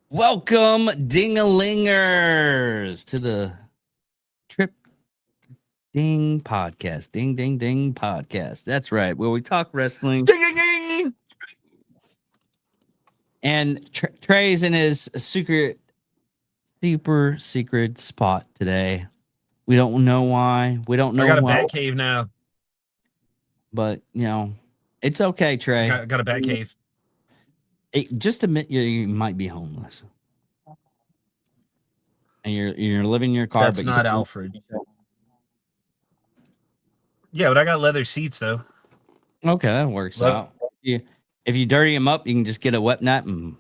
Welcome, ding-a-lingers, to the Trip Ding Podcast. Ding, ding, ding podcast. That's right, where we talk wrestling. Ding, ding, ding. And Trey's in his super secret spot today. We don't know why. We don't know I got a why. bat cave now. But, it's okay, Trey. Got a bat cave. Hey, just admit you might be homeless. And you're living in your car. That's not Alfred. Yeah, but I got leather seats, though. Okay, that works out. If you dirty them up, you can just get a wet nut and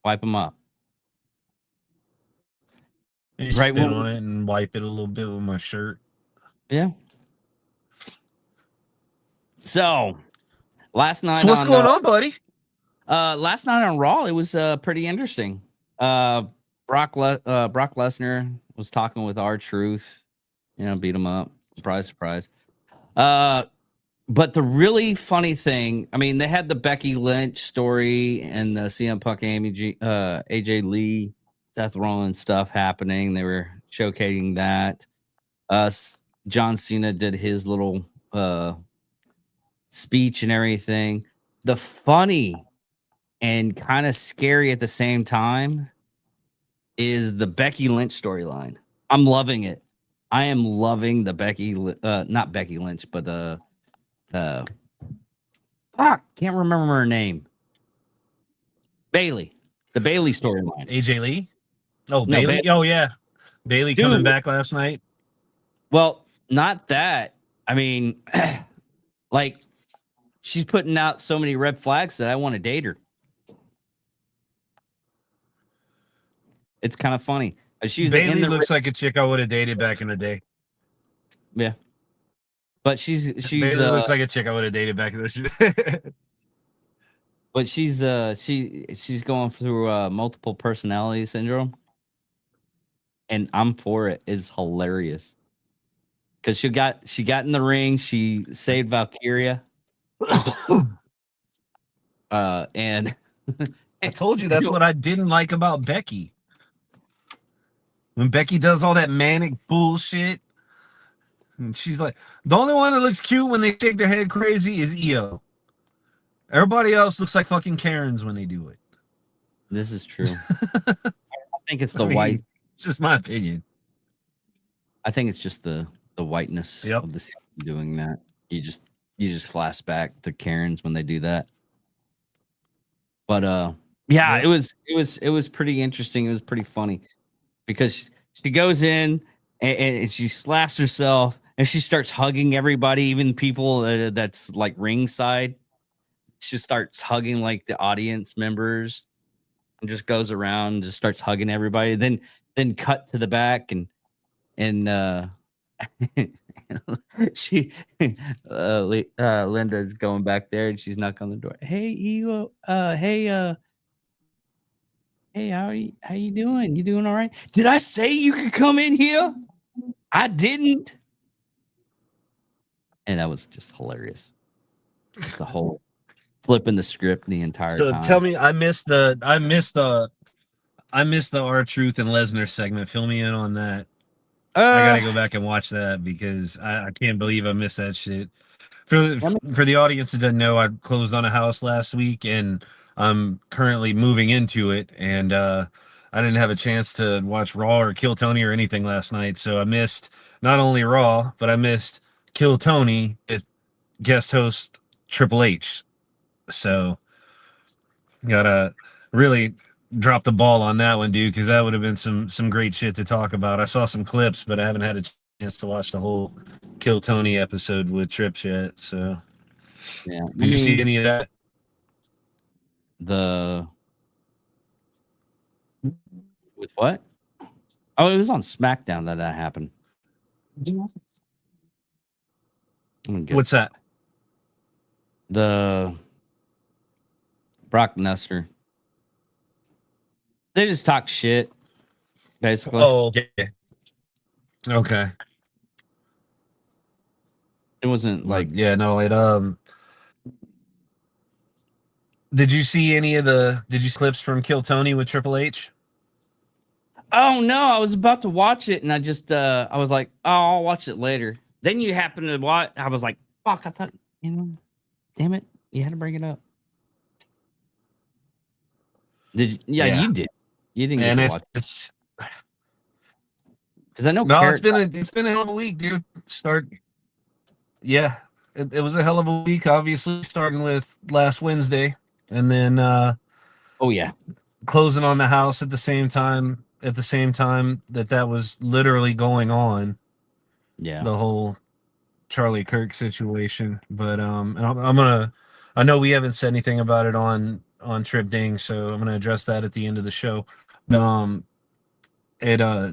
wipe them up. You spit on it and wipe it a little bit with my shirt. Yeah. So, last night. So what's going on, buddy? Last night on Raw, it was pretty interesting. Brock Lesnar was talking with R-Truth. Beat him up. Surprise, surprise. But the really funny thing, I mean, they had the Becky Lynch story and the CM Punk, AJ Lee, Seth Rollins stuff happening. They were showcasing that. John Cena did his little speech and everything. The funny and kind of scary at the same time is the Becky Lynch storyline. I'm loving it. I am loving the not Becky Lynch, but can't remember her name. Bailey. The Bailey storyline. AJ Lee? Oh, no, Bailey? Oh, yeah. Bailey coming back last night? Well, not that. I mean, like, she's putting out so many red flags that I want to date her. It's kind of funny. Bailey looks like a chick I would have dated back in the day. Yeah. But she's Bailey looks like a chick I would have dated back in the day. But she's going through multiple personality syndrome. And I'm for it. It's hilarious. Because she got in the ring, she saved Valkyria. And I told you that's what I didn't like about Becky. When Becky does all that manic bullshit, and she's like, the only one that looks cute when they shake their head crazy is Io. Everybody else looks like fucking Karens when they do it. This is true. I think it's white. It's just my opinion. I think it's just the whiteness of the scene doing that. You just flashback to Karens when they do that. But it was pretty interesting. It was pretty funny because she goes in and she slaps herself and she starts hugging everybody, even people that's like ringside. She starts hugging like the audience members and just goes around and just starts hugging everybody. Then cut to the back and she Linda's going back there and she's knocking on the door. Hey, Io, hey, how you doing? You doing all right? Did I say you could come in here? I didn't. And that was just hilarious. Just the whole flipping the script the entire time. So tell me, I missed the R-Truth and Lesnar segment. Fill me in on that. I gotta go back and watch that because I can't believe I missed that shit. For the audience that doesn't know, I closed on a house last week and I'm currently moving into it, and I didn't have a chance to watch Raw or Kill Tony or anything last night, so I missed not only Raw, but I missed Kill Tony with guest host Triple H. So gotta really drop the ball on that one, dude, because that would have been some great shit to talk about. I saw some clips, but I haven't had a chance to watch the whole Kill Tony episode with Trips yet. So, yeah, did you see any of that? With what? Oh, it was on SmackDown that happened. What's that? The Brock Lesnar. They just talk shit, basically. Oh, okay. Okay. It wasn't like it Did you see any of the? Did you see clips from Kill Tony with Triple H? Oh no, I was about to watch it and I just I was like, oh, I'll watch it later. Then you happened to watch. I was like, fuck, I thought, damn it, you had to bring it up. Did you? Yeah, you did. You didn't get to watch it's because I know. No, it's been a hell of a week, dude. Yeah, it was a hell of a week. Obviously, starting with last Wednesday, and then oh yeah, closing on the house at the same time. At the same time that was literally going on. Yeah, the whole Charlie Kirk situation. But and I'm gonna. I know we haven't said anything about it on Trip Ding, so I'm gonna address that at the end of the show. It I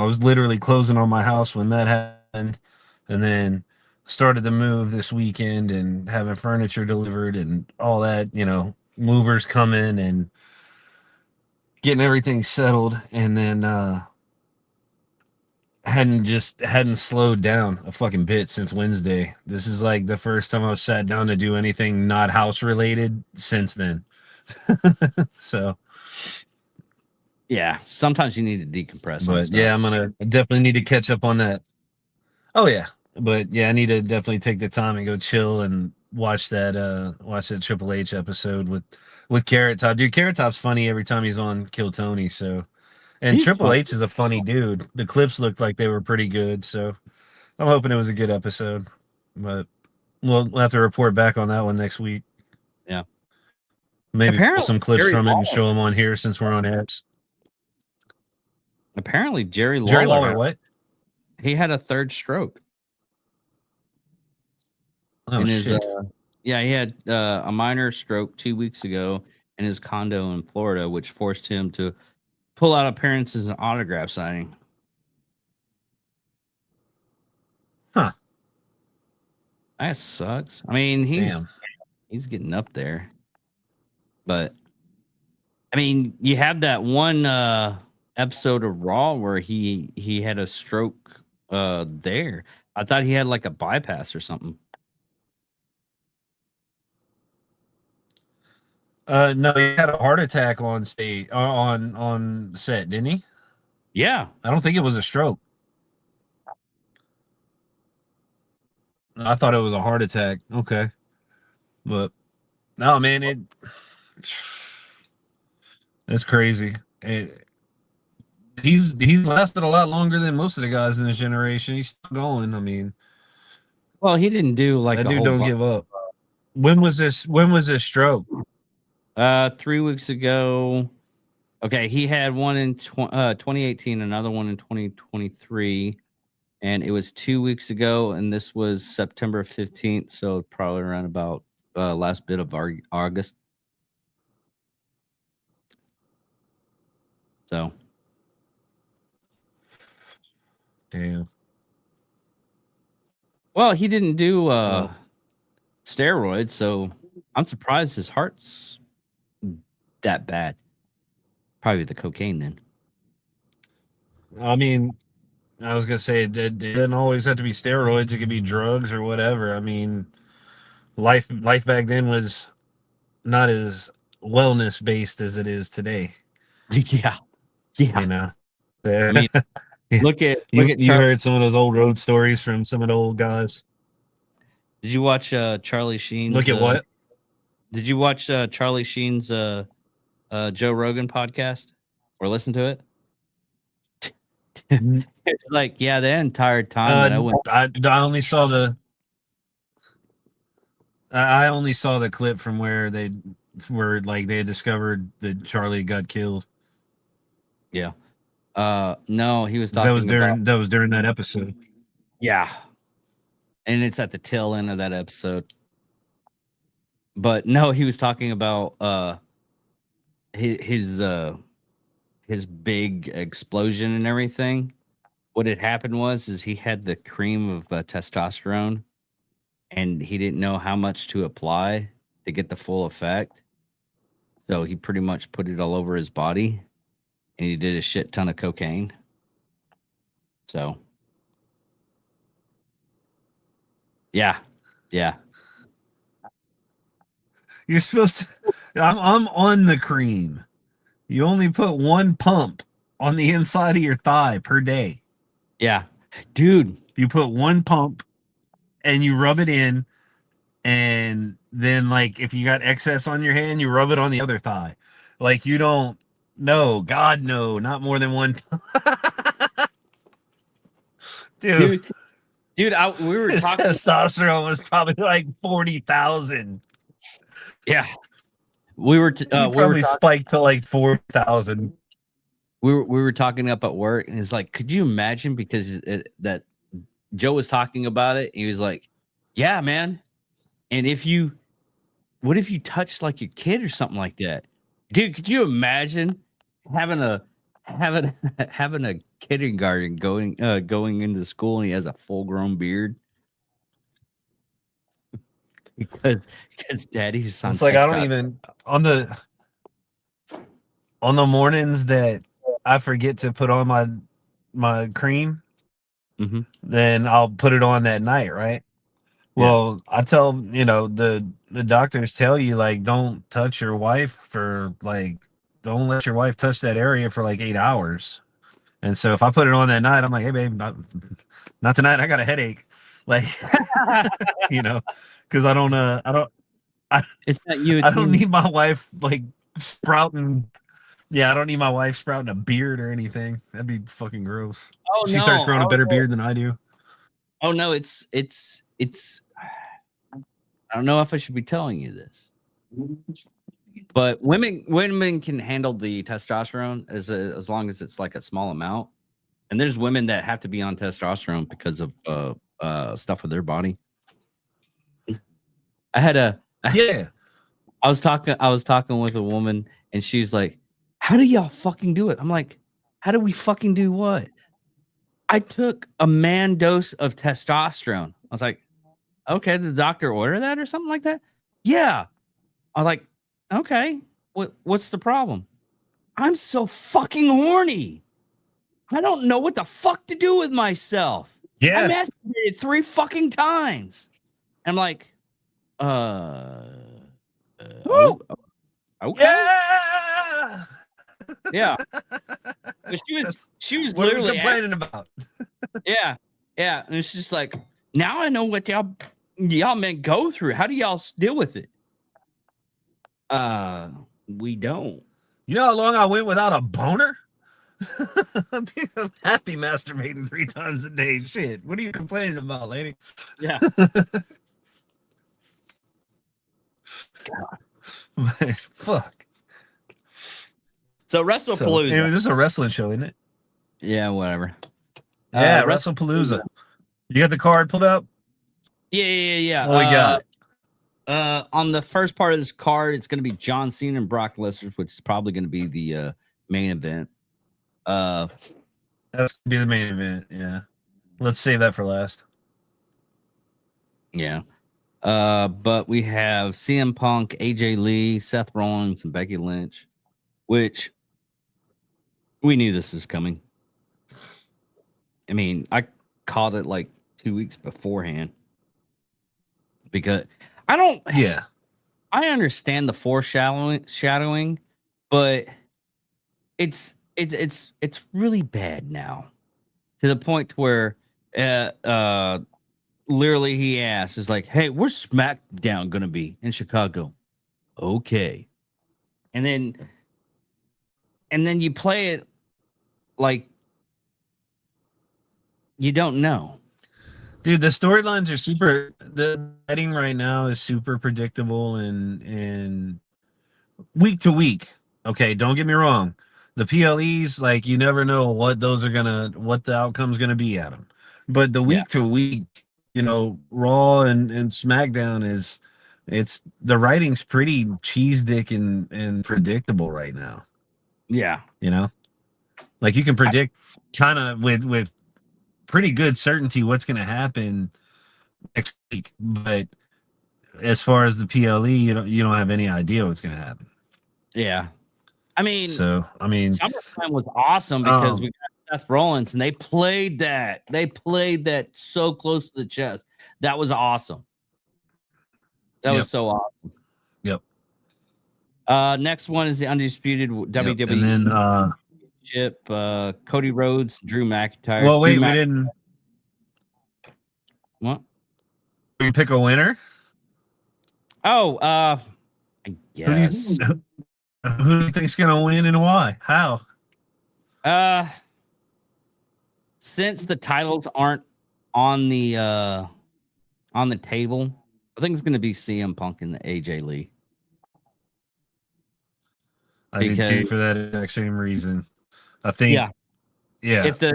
was literally closing on my house when that happened, and then started the move this weekend and having furniture delivered and all that. Movers coming and getting everything settled, and then hadn't slowed down a fucking bit since Wednesday. This is like the first time I've sat down to do anything not house related since then. So yeah. Sometimes you need to decompress on but stuff. yeah, I definitely need to catch up on that. Oh yeah. But yeah, I need to definitely take the time and go chill and watch that Triple H episode with Carrot Top. Dude, Carrot Top's funny every time he's on Kill Tony, so and He's Triple fun. H is a funny dude. The clips looked like they were pretty good, so I'm hoping it was a good episode. But we'll have to report back on that one next week. Yeah. Maybe pull Apparently, some clips Jerry from it and Lawler. show them on here since we're on X. Apparently, Jerry Lawler, what? He had a third stroke. Oh, in his shit. Yeah, he had a minor stroke 2 weeks ago in his condo in Florida, which forced him to pull out appearances and autograph signing. Huh. That sucks. I mean, he's getting up there. But I mean, you have that one episode of Raw where he had a stroke there. I thought he had like a bypass or something. No, he had a heart attack on stage on set, didn't he? Yeah. I don't think it was a stroke. I thought it was a heart attack. Okay. But no, man, it's crazy. He's lasted a lot longer than most of the guys in his generation. He's still going. I mean, Well, he didn't do like that a dude whole don't give up. When was this stroke? 3 weeks ago. Okay, he had one in 2018, another one in 2023, and it was 2 weeks ago, and this was September 15th, so probably around about last bit of August. So, Damn. well, he didn't do steroids, so I'm surprised his heart's that bad. Probably the cocaine then. I mean, I was gonna say it doesn't always have to be steroids. It could be drugs or whatever. I mean, life back then was not as wellness based as it is today. Yeah, yeah. You know, I mean, look at you heard some of those old road stories from some of the old guys. Did you watch Charlie Sheen's? Look at what? Did you watch Charlie Sheen's Joe Rogan podcast or listen to it? It's like, yeah, the entire time that I went, I only saw the clip from where they had discovered that Charlie got killed. Yeah. No, he was That was talking during that episode. Yeah. And it's at the tail end of that episode. But no, he was talking about his big explosion and everything. What had happened is he had the cream of testosterone, and he didn't know how much to apply to get the full effect. So he pretty much put it all over his body, and he did a shit ton of cocaine. So, yeah. You're supposed to. I'm on the cream. You only put one pump on the inside of your thigh per day. Yeah, dude. You put one pump and you rub it in, and then like if you got excess on your hand, you rub it on the other thigh. Like you don't. No, God, no, not more than one. Dude, we were his talking. Testosterone was probably like 40,000. Yeah, we were. Probably spiked to like 4,000. We were talking up at work, and it's like, could you imagine? Because that Joe was talking about it, and he was like, "Yeah, man." And what if you touched like your kid or something like that, dude? Could you imagine having a kindergarten going into school and he has a full grown beard? because daddy's on. It's like I don't even on the mornings that I forget to put on my cream, then I'll put it on that night, right? Well, I tell the doctors tell you like don't touch your wife for like don't let your wife touch that area for like 8 hours. And so if I put it on that night, I'm like, hey babe, not tonight. I got a headache, like because I don't it's not you. I don't need my wife like sprouting. Yeah, I don't need my wife sprouting a beard or anything. That'd be fucking gross. Oh, she starts growing a better beard than I do. Oh no, it's. I don't know if I should be telling you this, but women can handle the testosterone as long as it's like a small amount. And there's women that have to be on testosterone because of stuff with their body. I was talking with a woman, and she's like, "How do y'all fucking do it?" I'm like, "How do we fucking do what?" I took a man dose of testosterone. I was like, "Okay, did the doctor order that or something like that?" Yeah. I was like, "Okay, what's the problem?" I'm so fucking horny. I don't know what the fuck to do with myself. Yeah. I masturbated 3 fucking times. I'm like, okay. Yeah. But she was what literally are we complaining about? Yeah. And it's just like, now I know what y'all men go through. How do y'all deal with it? We don't. You know how long I went without a boner? I'm happy masturbating 3 times a day. Shit. What are you complaining about, lady? Yeah. God. Fuck. So Wrestlepalooza. Anyway, this is a wrestling show, isn't it? Yeah, whatever. Yeah, Wrestlepalooza. You got the card pulled up? Yeah. What we got? On the first part of this card, it's going to be John Cena and Brock Lesnar, which is probably going to be the main event. That's going to be the main event, yeah. Let's save that for last. Yeah. But we have CM Punk, AJ Lee, Seth Rollins, and Becky Lynch, which we knew this was coming. I mean, I called it like 2 weeks beforehand because I don't. Yeah, I understand the foreshadowing, but it's really bad now to the point where literally he asks is like, "Hey, where's SmackDown gonna be in Chicago?" Okay, and then you play it like you don't know. dude. The storylines are super. The betting right now is super predictable and week to week. Okay, don't get me wrong. The PLEs, like you never know what the outcome's gonna be at them. But the week to week, Raw and SmackDown it's the writing's pretty cheese dick and predictable right now. Yeah, like you can predict kind of with pretty good certainty what's gonna happen next week, but as far as the PLE, you don't have any idea what's gonna happen. Yeah. I mean, SummerSlam was awesome because we got Seth Rollins and they played that. They played that so close to the chest. That was awesome. That was so awesome. Yep. Next one is the undisputed WWE and then Championship. Cody Rhodes, Drew McIntyre. Well, wait, we didn't. What? We pick a winner. Oh, I guess. Who do you think's gonna win and why? How? Since the titles aren't on the table, I think it's gonna be CM Punk and the AJ Lee. I did too, for that exact same reason. I think, yeah. If the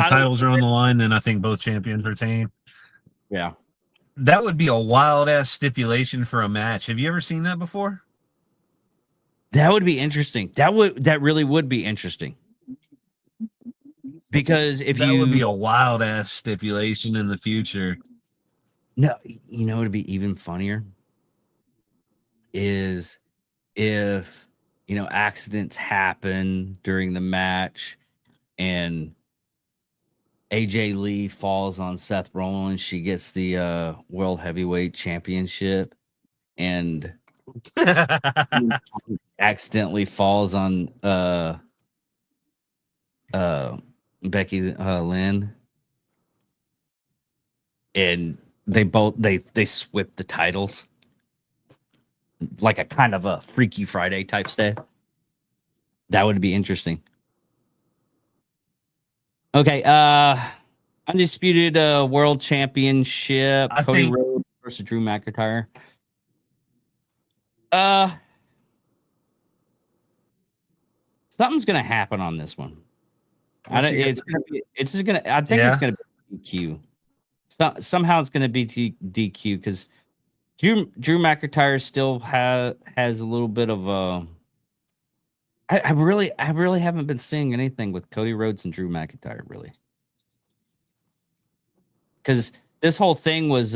titles are on the line, then I think both champions retain. Yeah, that would be a wild ass stipulation for a match. Have you ever seen that before? That would be interesting. That really would be interesting. Because if that would be a wild ass stipulation in the future. No, you know, it'd be even funnier is if, you know, accidents happen during the match and AJ Lee falls on Seth Rollins. She gets the World Heavyweight Championship and accidentally falls on Becky Lynn, and they swip the titles like a kind of a Freaky Friday type stay. That would be interesting. Okay, undisputed world championship. Cody Rhodes versus Drew McIntyre. Something's gonna happen on this one. I think it's gonna be DQ. Somehow it's gonna be DQ because Drew McIntyre still has a little bit of a. I really haven't been seeing anything with Cody Rhodes and Drew McIntyre really, because this whole thing was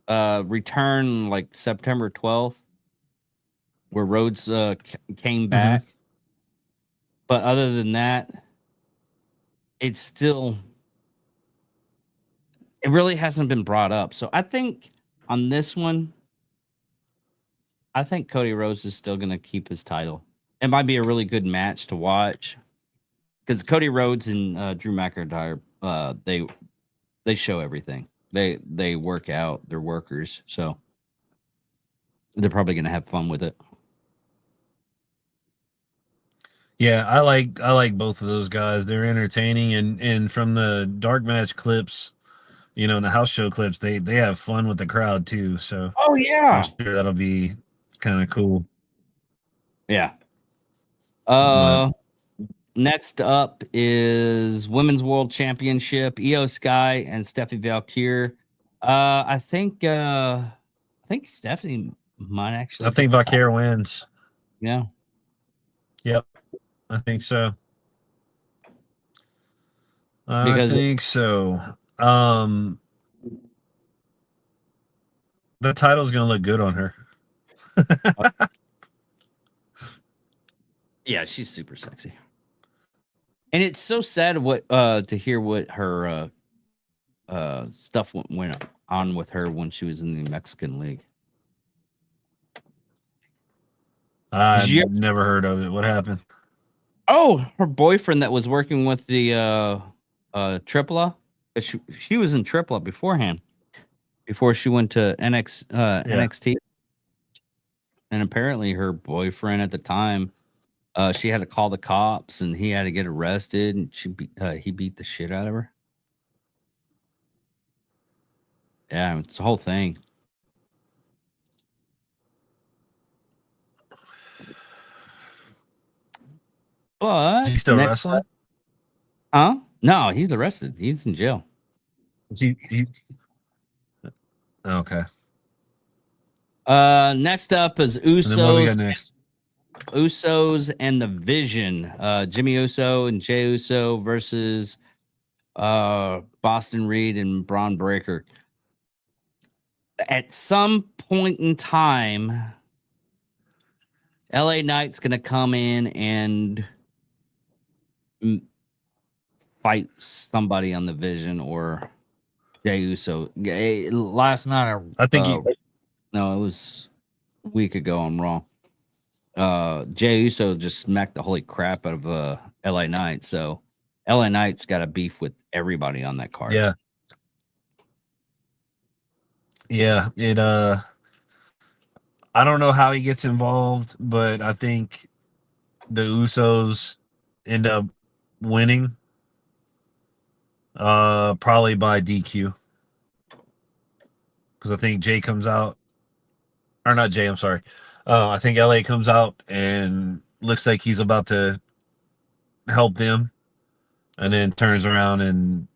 return like September 12th, where Rhodes came back. Mm-hmm. But other than that, it really hasn't been brought up. So I think on this one, I think Cody Rhodes is still going to keep his title. It might be a really good match to watch because Cody Rhodes and Drew McIntyre, they show everything. They work out. They're workers, so they're probably going to have fun with it. Yeah, I like both of those guys. They're entertaining, and from the dark match clips, you know, and the house show clips, they have fun with the crowd too. So I'm sure that'll be kind of cool. Yeah. Next up is Women's World Championship, Io Sky and Stephanie Valkyrie. I think Stephanie might actually. I think Valkyrie wins. Yeah. Yep. I think so. I think so. The title's gonna look good on her. Yeah, she's super sexy. And it's so sad to hear what her stuff went on with her when she was in the Mexican League. I've never heard of it. What happened? Oh, her boyfriend that was working with the AAA. She was in AAA beforehand, before she went to NXT. And apparently her boyfriend at the time, she had to call the cops and he had to get arrested, and he beat the shit out of her. Yeah, it's the whole thing. But he's still wrestling? Huh? No, he's arrested. He's in jail. Okay. Next up is Usos. And then what we got next? Usos and the Vision. Jimmy Uso and Jey Uso versus Boston Reed and Braun Breaker. At some point in time, LA Knight's gonna come in and fight somebody on the Vision or Jey Uso. Last night, I think no, it was a week ago. I'm wrong. Jey Uso just smacked the holy crap out of LA Knight. So LA Knight's got a beef with everybody on that card. Yeah. Yeah. I don't know how he gets involved, but I think the Usos end up winning. Probably by DQ. Because I think Jay comes out. Or not Jay, I'm sorry. I think LA comes out and looks like he's about to help them, and then turns around and,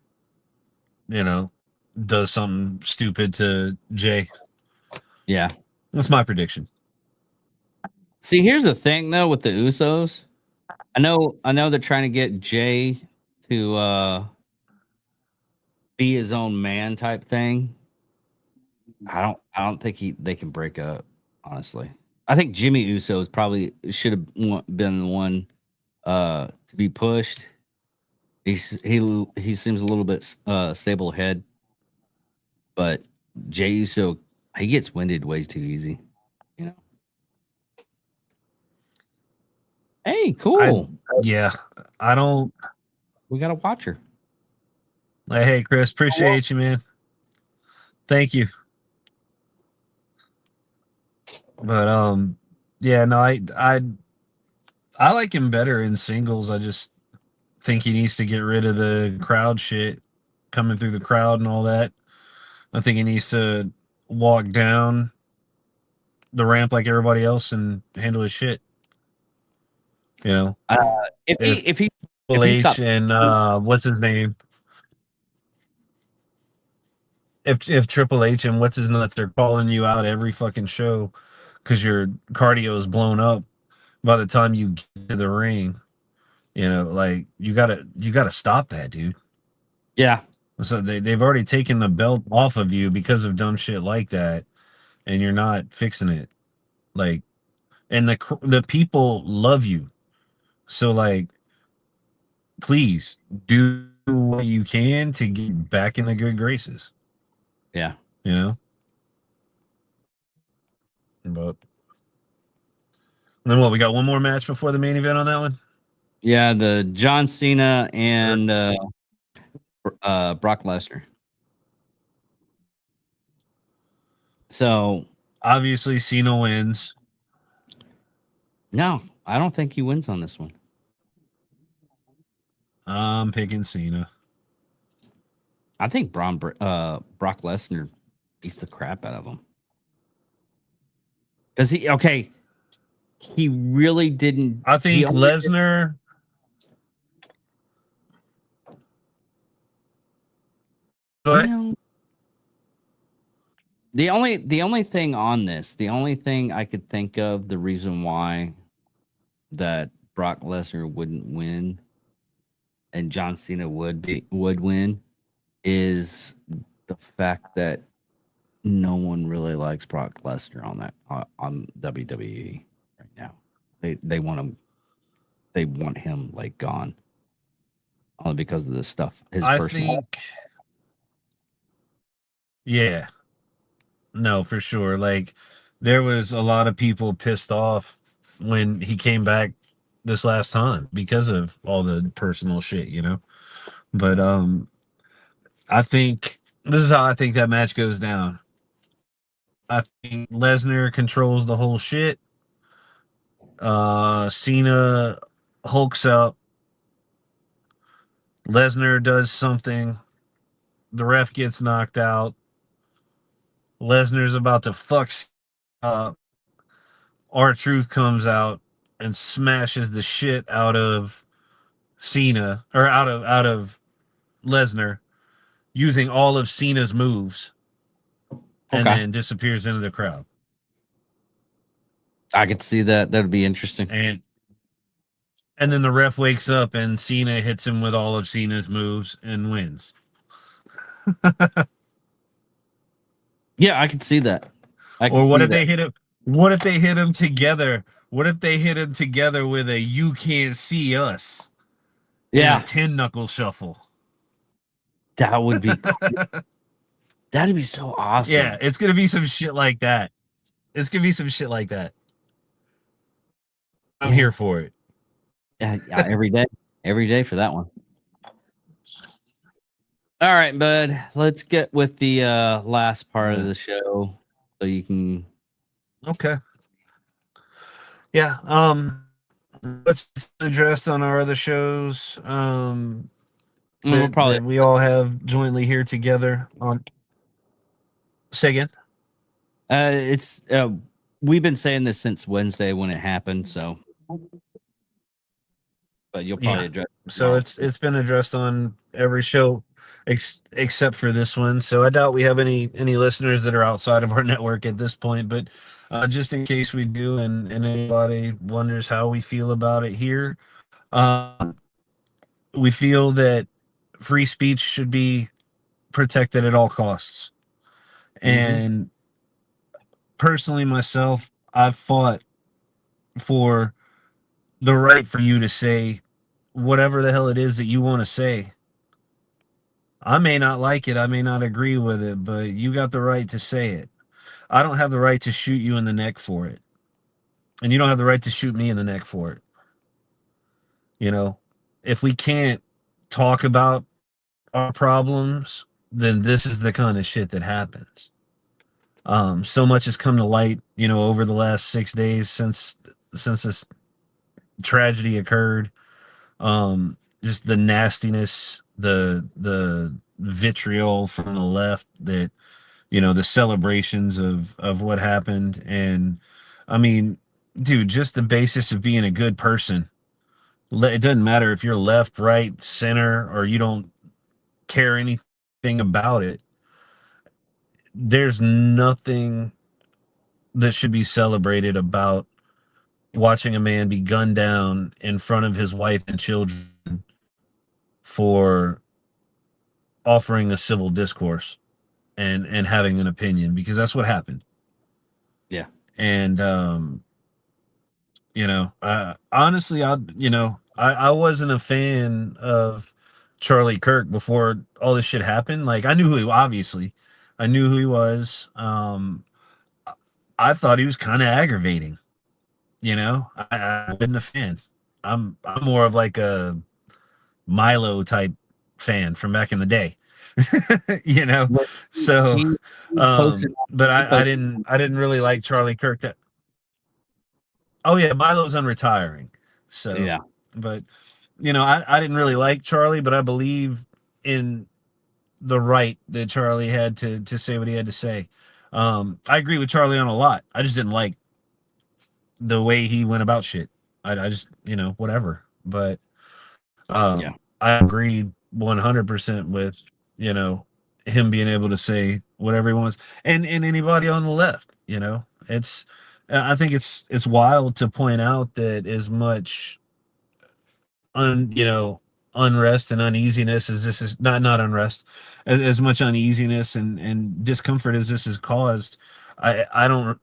does something stupid to Jay. Yeah. That's my prediction. See, here's the thing though with the Usos. I know they're trying to get Jay to be his own man type thing. I don't think they can break up, honestly. I think Jimmy Uso probably should have been the one to be pushed. He seems a little bit stable head, but Jey Uso, he gets winded way too easy. You know. Hey, cool. I don't. We got a watcher. Hey, Chris, appreciate you, man. Thank you. But yeah, no, I like him better in singles. I just think he needs to get rid of the crowd shit, coming through the crowd and all that. I think he needs to walk down the ramp like everybody else and handle his shit. If he stopped, and what's his name? If Triple H and what's his nuts, they're calling you out every fucking show because your cardio is blown up by the time you get to the ring. Like you gotta stop that, dude. Yeah. So they've already taken the belt off of you because of dumb shit like that, and you're not fixing it. Like, and the people love you, so like, please do what you can to get back in the good graces. Yeah. But then what? We got one more match before the main event on that one. Yeah, the John Cena and Brock Lesnar. So obviously Cena wins. No, I don't think he wins on this one. I'm picking Cena. I think Brock Lesnar beats the crap out of him. Because he really didn't. I think Lesnar. The only thing on this, the only thing I could think of, the reason why that Brock Lesnar wouldn't win and John Cena would win is the fact that no one really likes Brock Lesnar on WWE right now. They want him like gone, only because of the stuff. I think. Yeah. No, for sure. Like, there was a lot of people pissed off when he came back this last time because of all the personal shit, But I think this is how I think that match goes down. I think Lesnar controls the whole shit. Cena hulks up. Lesnar does something. The ref gets knocked out. Lesnar's about to fuck up. R-Truth comes out and smashes the shit out of Cena, or out of Lesnar, using all of Cena's moves, and then disappears into the crowd. I could see that. That'd be interesting. And then the ref wakes up and Cena hits him with all of Cena's moves and wins. Yeah, I could see that. Or what if they hit him? What if they hit him together? What if they hit him together with a "You Can't See Us"? Yeah, 10 knuckle shuffle. That would be cool. That'd be so awesome. Yeah, it's gonna be some shit like that. I'm here for it. Yeah, every day for that one. All right, bud. Let's get with the last part of the show, so you can. Okay. Yeah. Let's address on our other shows. That we all have jointly here together on. Say again. It's we've been saying this since Wednesday when it happened, so. But you'll probably address. So it's been addressed on every show except for this one. So I doubt we have any listeners that are outside of our network at this point. But just in case we do, and anybody wonders how we feel about it here, we feel that free speech should be protected at all costs. And personally, myself, I've fought for the right for you to say whatever the hell it is that you want to say. I may not like it, I may not agree with it, but you got the right to say it. I don't have the right to shoot you in the neck for it. And you don't have the right to shoot me in the neck for it. You know, if we can't talk about our problems, then this is the kind of shit that happens. So much has come to light, over the last 6 days since this tragedy occurred. Just the nastiness, the vitriol from the left, that the celebrations of what happened. And I mean, dude, just the basis of being a good person. It doesn't matter if you're left, right, center, or you don't care anything about it. There's nothing that should be celebrated about watching a man be gunned down in front of his wife and children for offering a civil discourse and having an opinion, because that's what happened. Yeah. And honestly, I wasn't a fan of Charlie Kirk before all this shit happened. Like, I knew who he was. I thought he was kind of aggravating. I wasn't a fan. I'm more of like a Milo type fan from back in the day. So but I didn't really like Charlie Kirk. Oh yeah, Milo's unretiring. So yeah, but I didn't really like Charlie, but I believe in the right that Charlie had to say what he had to say. I agree with Charlie on a lot. I just didn't like the way he went about shit. I just whatever. But I agreed 100% with him being able to say whatever he wants, and anybody on the left. I think it's wild to point out that as much unrest and uneasiness as this is not unrest, as much uneasiness and discomfort as this has caused, I don't,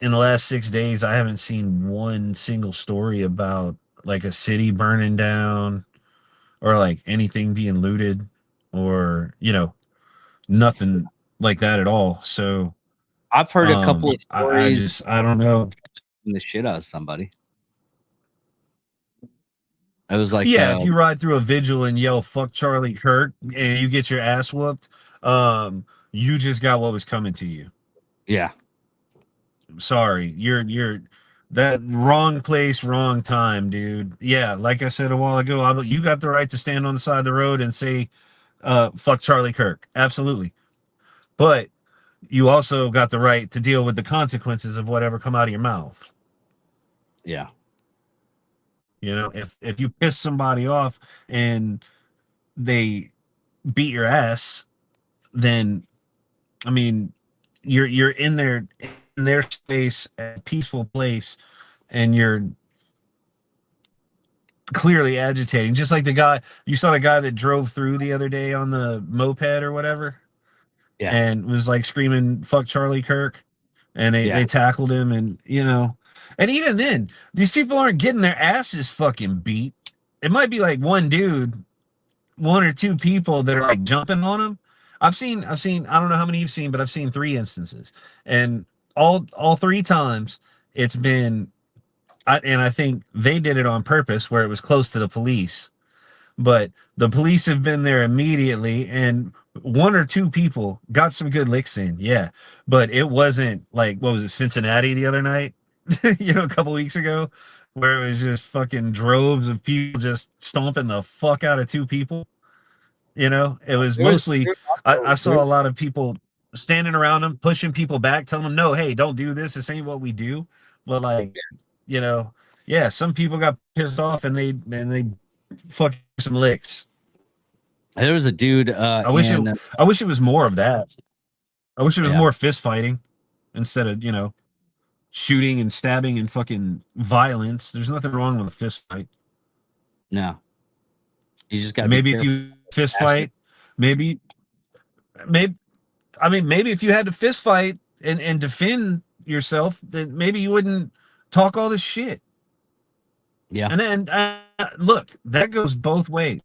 in the last 6 days, I haven't seen one single story about like a city burning down or like anything being looted or nothing like that at all. So I've heard a couple of stories. I don't know. The shit out of somebody. It was like, if you ride through a vigil and yell "fuck Charlie Kirk" and you get your ass whooped, you just got what was coming to you. Yeah. Sorry, you're that wrong place, wrong time, dude. Yeah, like I said a while ago, you got the right to stand on the side of the road and say, "fuck Charlie Kirk." Absolutely, but you also got the right to deal with the consequences of whatever come out of your mouth. Yeah. If you piss somebody off and they beat your ass, then I mean, you're in their space, a peaceful place, and you're clearly agitating. Just like you saw the guy that drove through the other day on the moped or whatever. Yeah. And was like screaming "fuck Charlie Kirk," and they tackled him, and and even then, these people aren't getting their asses fucking beat. It might be like one dude, one or two people that are like jumping on him. I've seen, I don't know how many you've seen, but I've seen 3 instances. And all 3 times it's been I think they did it on purpose where it was close to the police. But the police have been there immediately, and one or two people got some good licks in, yeah. But it wasn't like, what was it, Cincinnati the other night? A couple weeks ago, where it was just fucking droves of people just stomping the fuck out of two people. It was mostly, I saw a lot of people standing around them, pushing people back, telling them, no, hey, don't do this. This ain't what we do. But like, yeah, some people got pissed off and they fucking some licks. There was a dude. I wish it was more of that. I wish it was more fist fighting instead of shooting and stabbing and fucking violence. There's nothing wrong with a fist fight. No, you just got maybe if you fist fight, maybe if you had to fist fight and defend yourself, then maybe you wouldn't talk all this shit. Yeah. And then look, that goes both ways.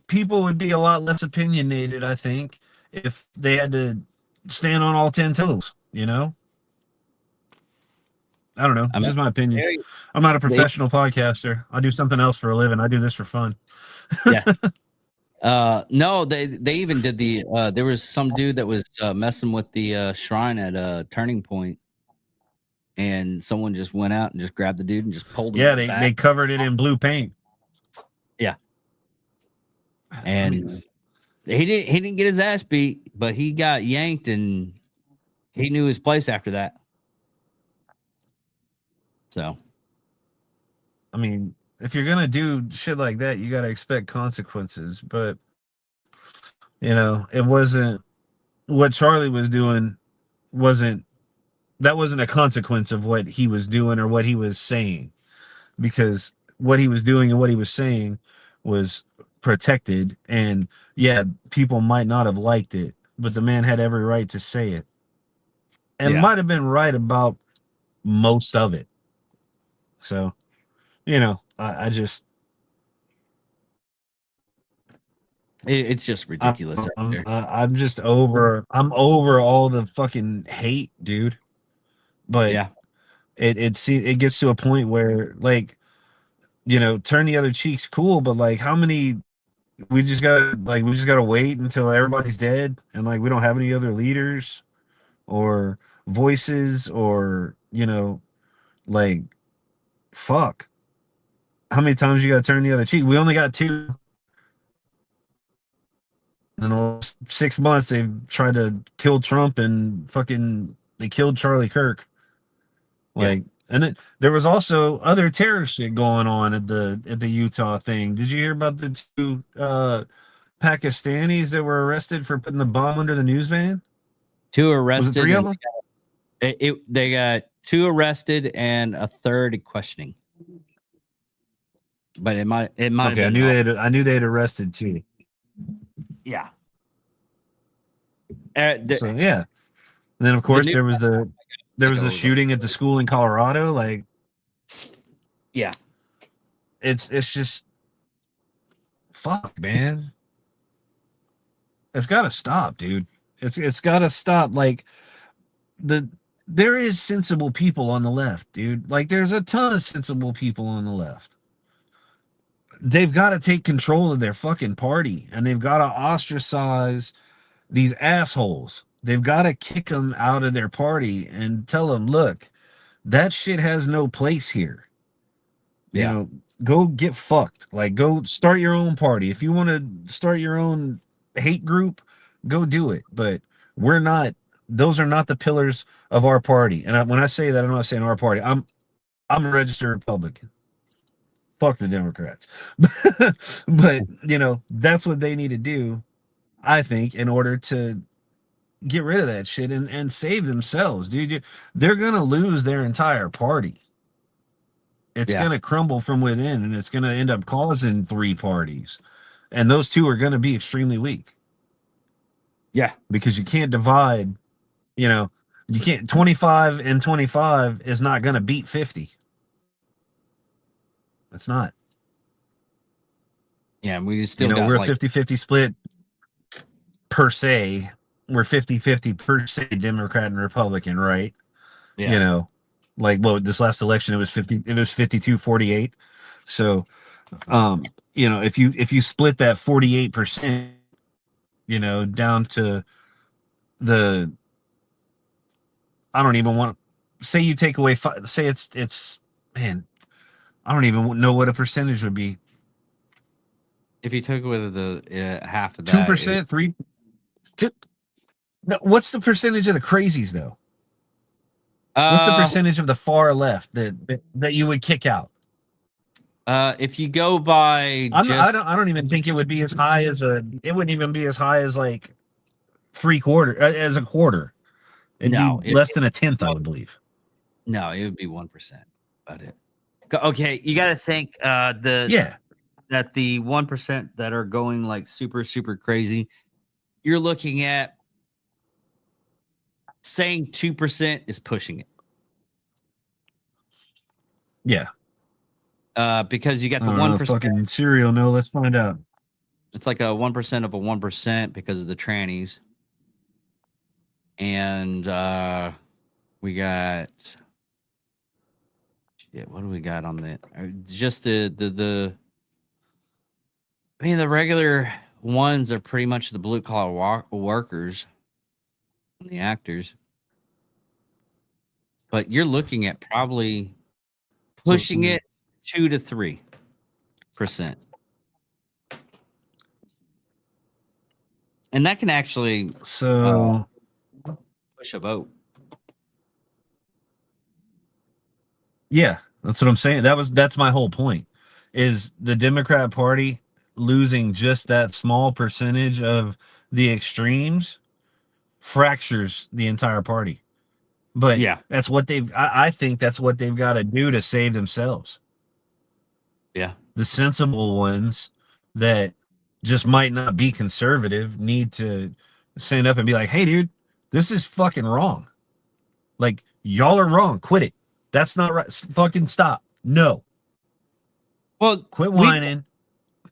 People would be a lot less opinionated, I think, if they had to stand on all 10 toes, I don't know. This is my opinion. I'm not a professional podcaster. I do something else for a living. I do this for fun. Yeah. No, they even did there was some dude that was messing with the shrine at Turning Point, and someone just went out and just grabbed the dude and just pulled him. Yeah, they covered it in blue paint. Yeah. And he didn't get his ass beat, but he got yanked and he knew his place after that. So, I mean, if you're gonna do shit like that, you gotta expect consequences. But it wasn't what Charlie was doing. Wasn't a consequence of what he was doing or what he was saying, because what he was doing and what he was saying was protected. And yeah, people might not have liked it, but the man had every right to say it, and might have been right about most of it. So, I just, it's just ridiculous. I'm just over. I'm over all the fucking hate, dude. But yeah, it gets to a point where, like, turn the other cheek's cool, but like, how many? We just gotta wait until everybody's dead, and like we don't have any other leaders or voices, or like, fuck. How many times you gotta turn the other cheek? We only got two. In the last 6 months, they've tried to kill Trump, and fucking they killed Charlie Kirk. Like, and there was also other terrorist shit going on at the Utah thing. Did you hear about the two Pakistanis that were arrested for putting the bomb under the news van? 2 arrested. Was it 3 of them? They got 2 arrested and a third questioning. But it might. Okay, I knew they had arrested 2. Yeah. So yeah. And then of course there was a shooting at the school in Colorado. Like, yeah, it's just, fuck, man. It's got to stop, dude. It's got to stop. Like, there is sensible people on the left, dude. Like, there's a ton of sensible people on the left. They've got to take control of their fucking party, and they've got to ostracize these assholes. They've got to kick them out of their party and tell them, look, that shit has no place here. Go get fucked. Like, go start your own party. If you want to start your own hate group, go do it. But those are not the pillars of our party. And when I say that, I'm not saying our party. I'm a registered Republican. Fuck the Democrats. But, that's what they need to do, I think, in order to get rid of that shit and save themselves, dude. They're going to lose their entire party. It's going to crumble from within, and it's going to end up causing 3 parties. And those 2 are going to be extremely weak. Yeah. Because you can't divide, you can't, 25 and 25 is not going to beat 50. It's not. Yeah, we still we're a 50-50 split per se. We're 50-50 per se, Democrat and Republican, right? Yeah. Like, well, this last election it was 52-48. So, if you split that 48%, down to the, I don't even want to say, you take away say it's man, I don't even know what a percentage would be. If you took away the half of that, 2%, 3. No, what's the percentage of the crazies though? What's the percentage of the far left that you would kick out? If you go by, I don't even think it would be as high as it wouldn't even be as high as like 3/4 as a quarter. It'd be less than a tenth, I would believe. No, it would be 1%. About it. Okay, you got to think that the 1% that are going like super super crazy, you're looking at saying 2% is pushing it. Yeah. Because you got the 1%. Fucking cereal. No, let's find out. It's like a 1% of a 1% because of the trannies. And we got what do we got on that? Just the the regular ones are pretty much the blue collar workers, the actors. But you're looking at probably pushing it 2 to 3%. And that can actually push a vote. Yeah, that's what I'm saying. That's my whole point. Is the Democrat Party losing just that small percentage of the extremes fractures the entire party. But that's what I think that's what they've got to do to save themselves. Yeah. The sensible ones that just might not be conservative need to stand up and be like, hey, dude, this is fucking wrong. Like, y'all are wrong. Quit it. That's not right. Fucking stop. No. Well, quit whining.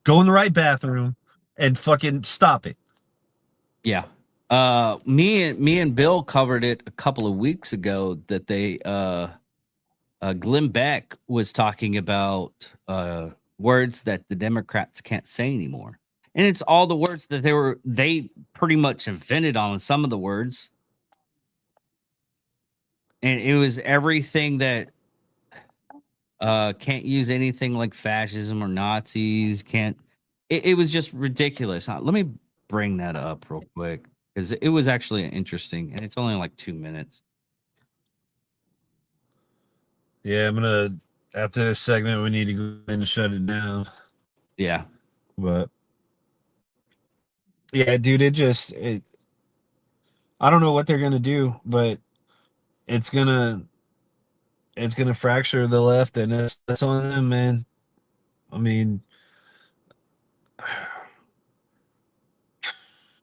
Go in the right bathroom and fucking stop it. Yeah. Me and Bill covered it a couple of weeks ago that they Glenn Beck was talking about words that the Democrats can't say anymore. And it's all the words that they pretty much invented on some of the words. And it was everything that can't use anything like fascism or Nazis. It was just ridiculous. Let me bring that up real quick because it was actually interesting, and it's only like 2 minutes. Yeah, I'm gonna, after this segment, we need to go and shut it down. Yeah, but yeah, dude, I don't know what they're gonna do, but it's gonna fracture the left, and that's on them, man. I mean,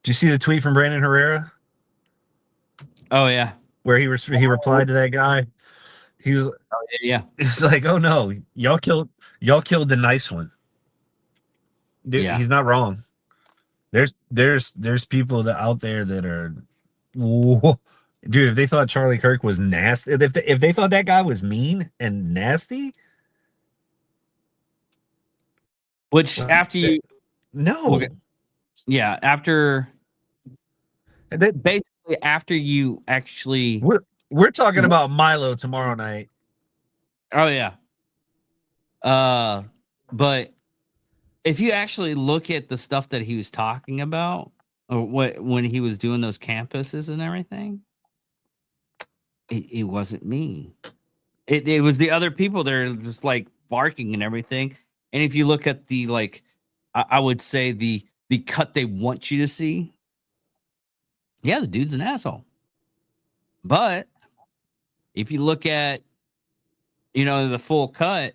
did you see the tweet from Brandon Herrera? Oh yeah, where he replied to that guy. He was, yeah. It's like, oh no, y'all killed the nice one. Dude, he's not wrong. There's people out there that are, dude, if they thought Charlie Kirk was nasty, if they thought that guy was mean and nasty, which after you after basically after you actually we're talking about Milo tomorrow night. Oh yeah. But if you actually look at the stuff that he was talking about, or when he was doing those campuses and everything, it wasn't me. It was the other people that are just like barking and everything. And if you look at the I would say the cut they want you to see, yeah, the dude's an asshole. But if you look at the full cut,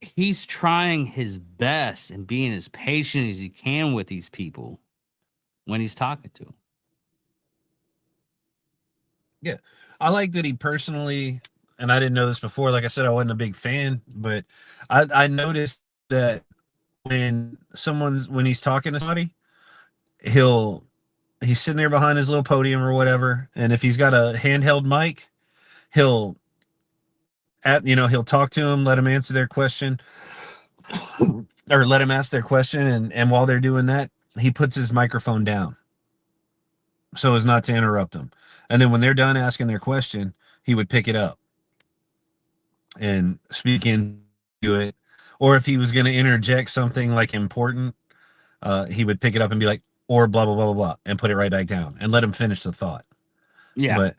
he's trying his best and being as patient as he can with these people when he's talking to them. Yeah. I like that he personally, and I didn't know this before, like I said, I wasn't a big fan, but I noticed that when he's talking to somebody, he's sitting there behind his little podium or whatever, and if he's got a handheld mic, he'll talk to him, let him answer their question, or let him ask their question, and while they're doing that, he puts his microphone down so as not to interrupt them. And then when they're done asking their question, he would pick it up and speak into it. Or if he was going to interject something like important, he would pick it up and be like, or blah, blah, blah, blah, blah, and put it right back down and let him finish the thought. Yeah. But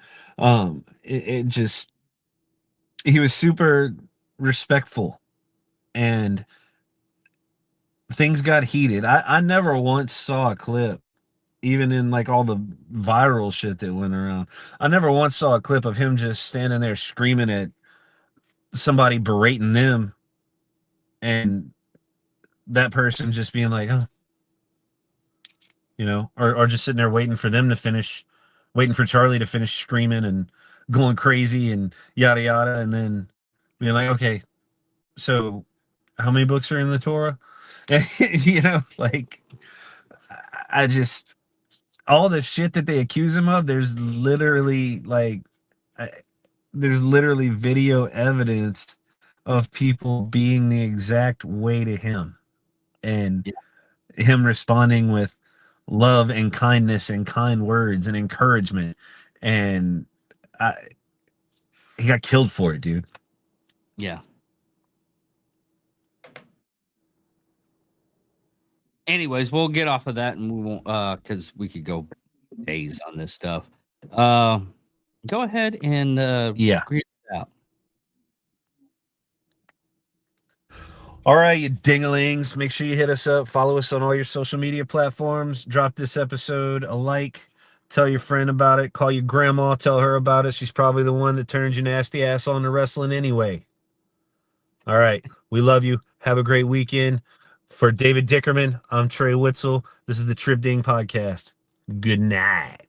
he was super respectful, and things got heated. I never once saw a clip, even in like all the viral shit that went around. I never once saw a clip of him just standing there screaming at somebody, berating them, and that person just being like, oh, or just sitting there waiting for them to finish, waiting for Charlie to finish screaming and going crazy and yada yada, and then being like, okay, so how many books are in the Torah? Like, I just, all the shit that they accuse him of, there's literally video evidence of people being the exact way to him, and him responding with love and kindness and kind words and encouragement, and he got killed for it, dude. Yeah. Anyways, we'll get off of that, and we won't, because we could go days on this stuff. Go ahead and greet it out. All right, you dinglings. Make sure you hit us up. Follow us on all your social media platforms. Drop this episode a like. Tell your friend about it. Call your grandma. Tell her about it. She's probably the one that turns your nasty ass on to wrestling anyway. All right. We love you. Have a great weekend. For David Dickerman, I'm Trey Witzel. This is the Trip Ding Podcast. Good night.